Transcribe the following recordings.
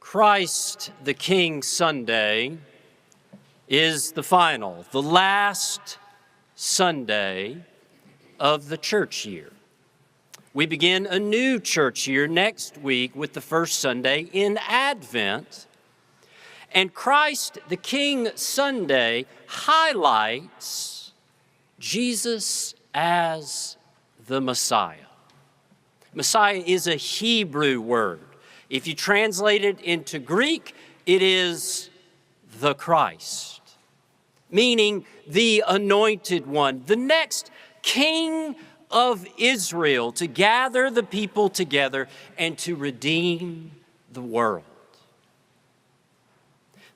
Christ the King Sunday is the last Sunday of the church year. We begin a new church year next week with the first Sunday in Advent. And Christ the King Sunday highlights Jesus as the Messiah. Messiah is a Hebrew word. If you translate it into Greek, it is the Christ, meaning the anointed one, the next king of Israel to gather the people together and to redeem the world.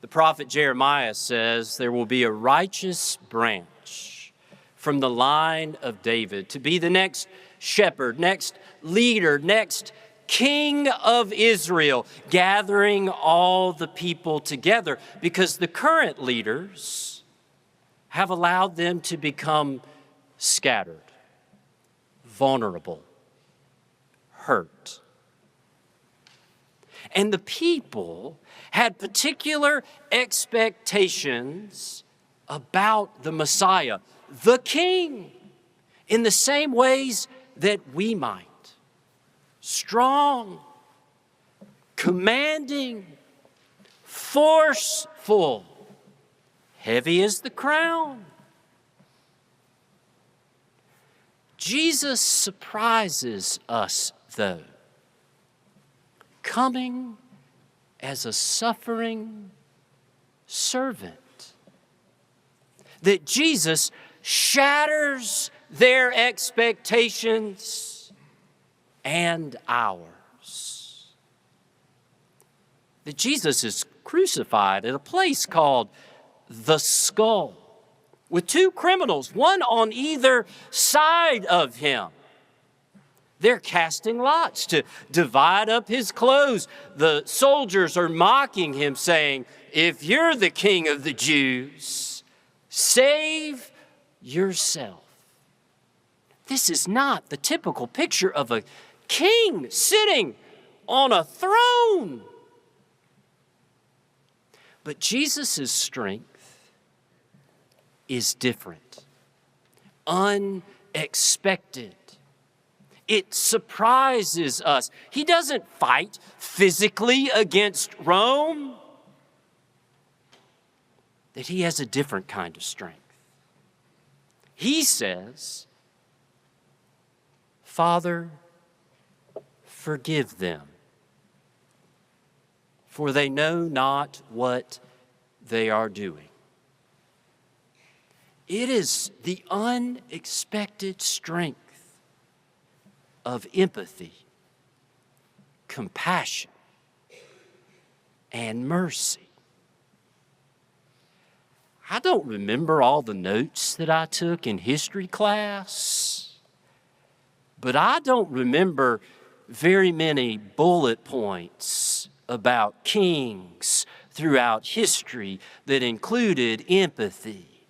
The prophet Jeremiah says there will be a righteous branch from the line of David to be the next shepherd, next leader, next King of Israel, gathering all the people together because the current leaders have allowed them to become scattered, vulnerable, hurt. And the people had particular expectations about the Messiah, the King, in the same ways that we might. Strong, commanding, forceful, heavy as the crown. Jesus surprises us, though, coming as a suffering servant. That Jesus shatters their expectations and ours. That Jesus is crucified at a place called the Skull, with two criminals, one on either side of him. They're casting lots to divide up his clothes. The soldiers are mocking him, saying, "If you're the king of the Jews, save yourself." This is not the typical picture of a king sitting on a throne. But Jesus' strength is different, unexpected. It surprises us. He doesn't fight physically against Rome. That he has a different kind of strength. He says, "Father, forgive them, for they know not what they are doing." It is the unexpected strength of empathy, compassion, and mercy. I don't remember all the notes that I took in history class, but I don't remember very many bullet points about kings throughout history that included empathy,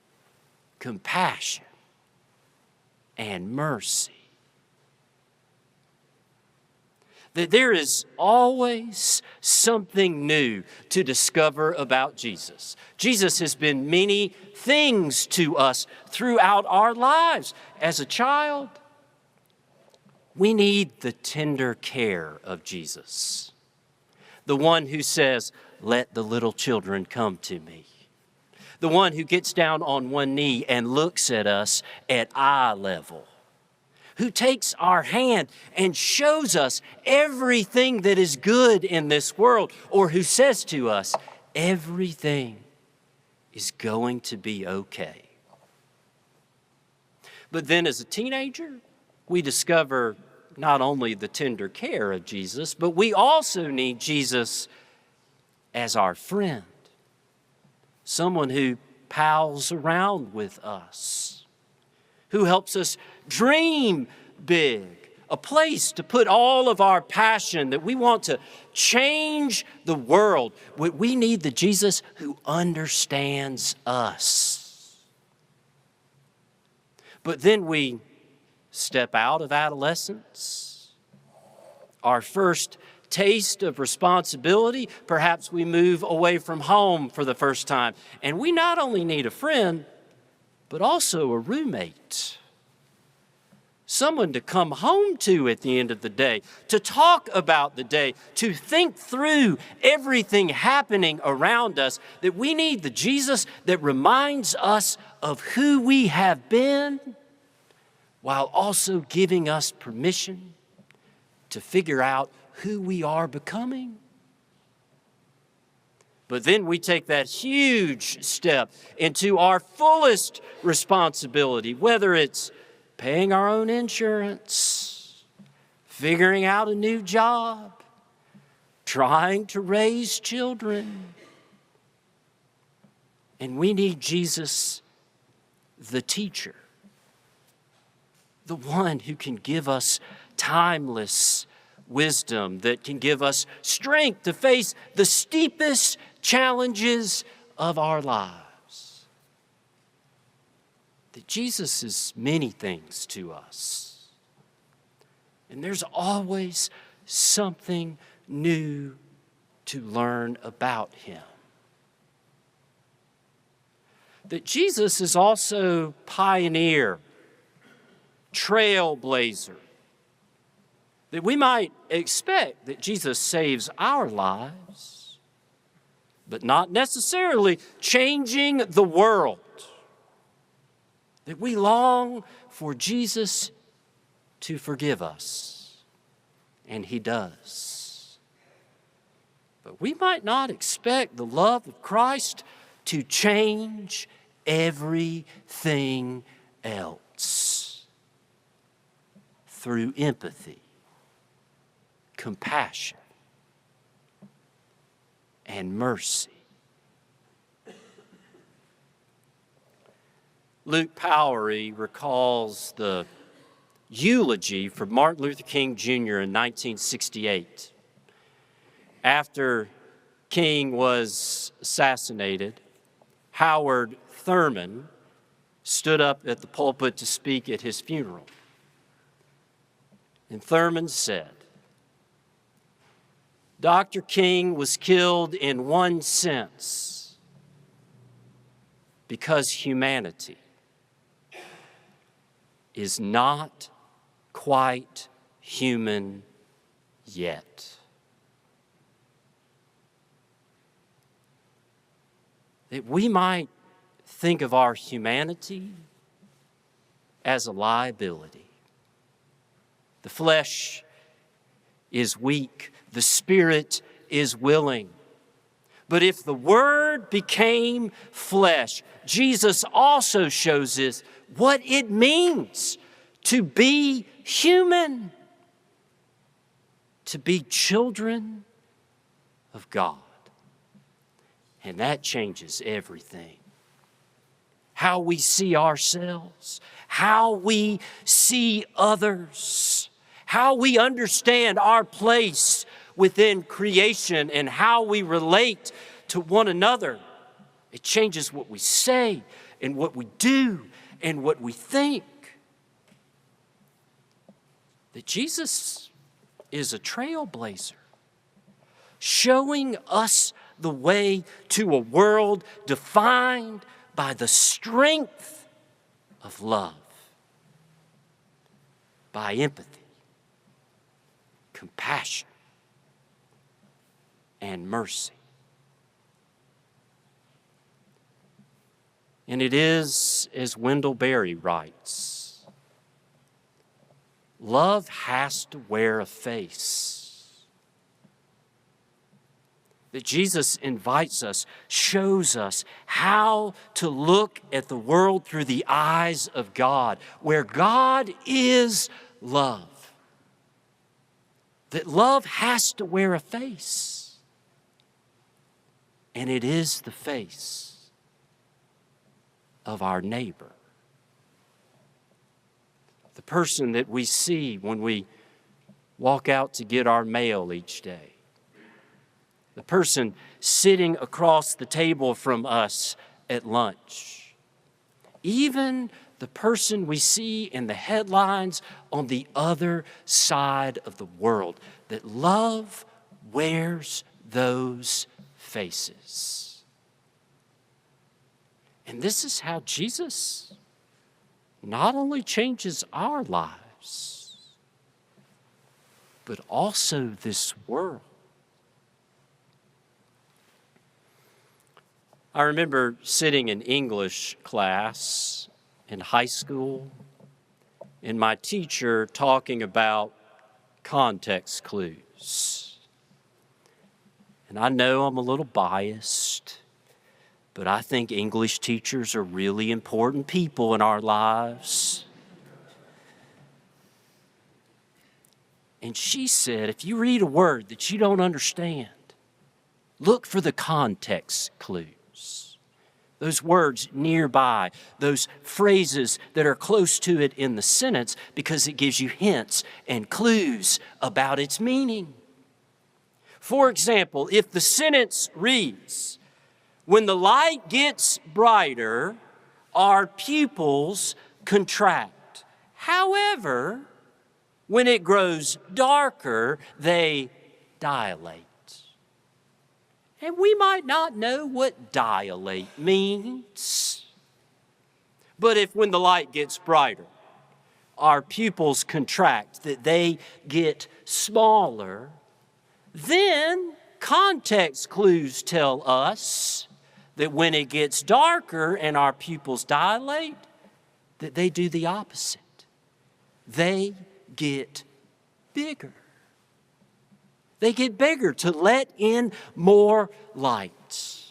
compassion, and mercy. That there is always something new to discover about Jesus. Jesus has been many things to us throughout our lives. As a child, we need the tender care of Jesus. The one who says, "Let the little children come to me." The one who gets down on one knee and looks at us at eye level. Who takes our hand and shows us everything that is good in this world, or who says to us, everything is going to be okay. But then as a teenager, we discover not only the tender care of Jesus, but we also need Jesus as our friend, someone who pals around with us, who helps us dream big, a place to put all of our passion that we want to change the world. We need the Jesus who understands us. But then we step out of adolescence, our first taste of responsibility. Perhaps we move away from home for the first time. And we not only need a friend, but also a roommate. Someone to come home to at the end of the day, to talk about the day, to think through everything happening around us, that we need the Jesus that reminds us of who we have been, while also giving us permission to figure out who we are becoming. But then we take that huge step into our fullest responsibility, whether it's paying our own insurance, figuring out a new job, trying to raise children. And we need Jesus, the teacher, the one who can give us timeless wisdom, that can give us strength to face the steepest challenges of our lives. That Jesus is many things to us. And there's always something new to learn about him. That Jesus is also pioneer, trailblazer. That we might expect that Jesus saves our lives, but not necessarily changing the world. That we long for Jesus to forgive us, and he does. But we might not expect the love of Christ to change everything else. Through empathy, compassion, and mercy. Luke Powery recalls the eulogy for Martin Luther King Jr. in 1968. After King was assassinated, Howard Thurman stood up at the pulpit to speak at his funeral. And Thurman said, "Dr. King was killed in one sense because humanity is not quite human yet." That we might think of our humanity as a liability. The flesh is weak, the spirit is willing. But if the Word became flesh, Jesus also shows us what it means to be human, to be children of God. And that changes everything. How we see ourselves, how we see others, how we understand our place within creation, and how we relate to one another. It changes what we say and what we do and what we think. That Jesus is a trailblazer, showing us the way to a world defined by the strength of love, by empathy, compassion, and mercy. And it is, as Wendell Berry writes, love has to wear a face. That Jesus invites us, shows us how to look at the world through the eyes of God, where God is love. That love has to wear a face. And it is the face of our neighbor. The person that we see when we walk out to get our mail each day. The person sitting across the table from us at lunch. Even the person we see in the headlines on the other side of the world. That love wears those faces. And this is how Jesus not only changes our lives, but also this world. I remember sitting in English class in high school, and my teacher talking about context clues. And I know I'm a little biased, but I think English teachers are really important people in our lives. And she said, if you read a word that you don't understand, look for the context clues. Those words nearby, those phrases that are close to it in the sentence, because it gives you hints and clues about its meaning. For example, if the sentence reads, when the light gets brighter, our pupils contract. However, when it grows darker, they dilate. And we might not know what dilate means. But if when the light gets brighter, our pupils contract, that they get smaller, then context clues tell us that when it gets darker and our pupils dilate, that they do the opposite. They get bigger. They get bigger to let in more light.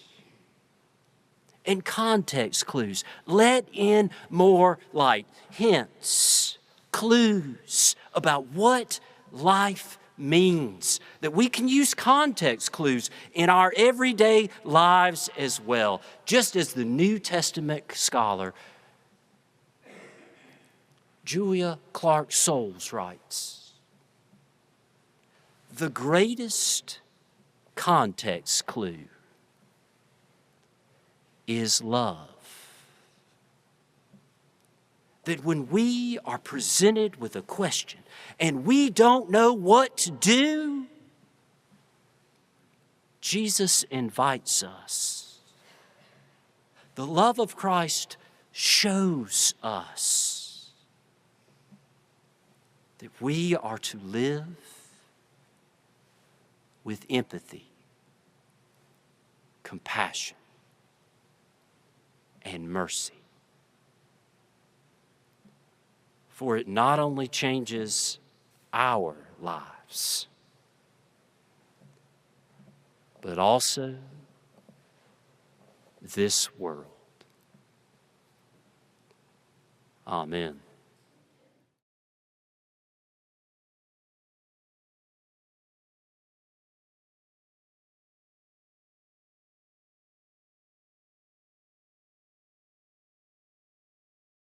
And context clues, let in more light. Hints, clues about what life means. That we can use context clues in our everyday lives as well. Just as the New Testament scholar Julia Clark Souls writes, the greatest context clue is love. That when we are presented with a question and we don't know what to do, Jesus invites us. The love of Christ shows us that we are to live with empathy, compassion, and mercy. For it not only changes our lives, but also this world. Amen.